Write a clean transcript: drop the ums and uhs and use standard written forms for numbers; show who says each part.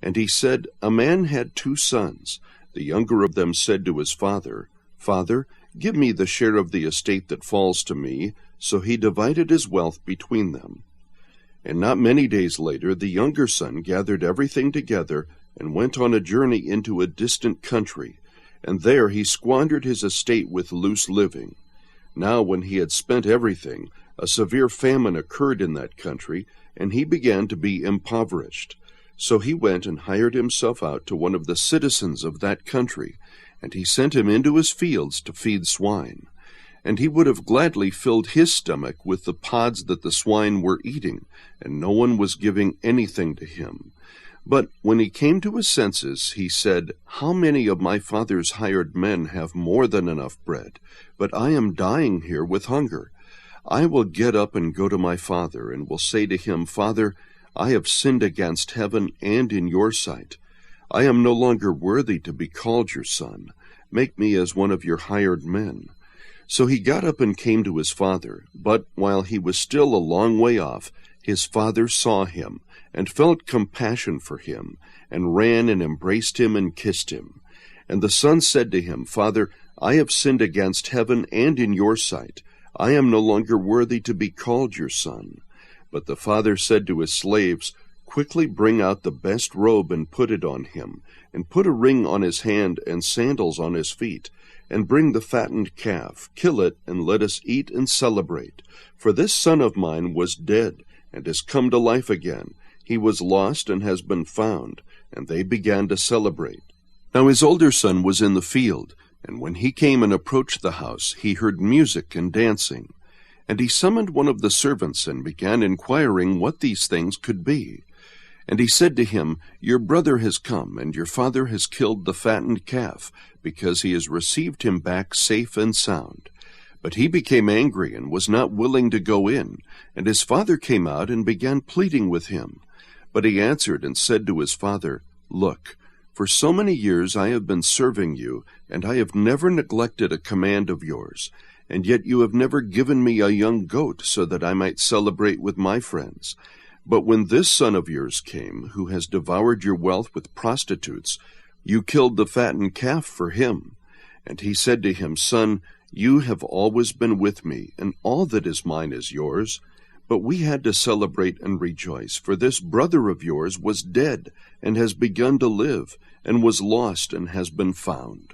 Speaker 1: And he said, A man had 2 sons. The younger of them said to his father, Father, give me the share of the estate that falls to me. So he divided his wealth between them. And not many days later, the younger son gathered everything together and went on a journey into a distant country, and there he squandered his estate with loose living. Now when he had spent everything, a severe famine occurred in that country, and he began to be impoverished. So he went and hired himself out to one of the citizens of that country, and he sent him into his fields to feed swine. And he would have gladly filled his stomach with the pods that the swine were eating, and no one was giving anything to him. But when he came to his senses, he said, How many of my father's hired men have more than enough bread? But I am dying here with hunger. I will get up and go to my father, and will say to him, Father, I have sinned against heaven and in your sight. I am no longer worthy to be called your son. Make me as one of your hired men. So he got up and came to his father. But while he was still a long way off, his father saw him, and felt compassion for him, and ran and embraced him and kissed him. And the son said to him, Father, I have sinned against heaven and in your sight. I am no longer worthy to be called your son. But the father said to his slaves, Quickly bring out the best robe and put it on him, and put a ring on his hand and sandals on his feet, and bring the fattened calf, kill it, and let us eat and celebrate. For this son of mine was dead, and has come to life again. He was lost and has been found. And they began to celebrate. Now his older son was in the field, and when he came and approached the house, he heard music and dancing. And he summoned one of the servants, and began inquiring what these things could be. And he said to him, Your brother has come, and your father has killed the fattened calf, because he has received him back safe and sound. But he became angry, and was not willing to go in. And his father came out, and began pleading with him. But he answered and said to his father, Look, for so many years I have been serving you, and I have never neglected a command of yours. And yet you have never given me a young goat, so that I might celebrate with my friends. But when this son of yours came, who has devoured your wealth with prostitutes, you killed the fattened calf for him. And he said to him, Son, you have always been with me, and all that is mine is yours. But we had to celebrate and rejoice, for this brother of yours was dead, and has begun to live, and was lost, and has been found.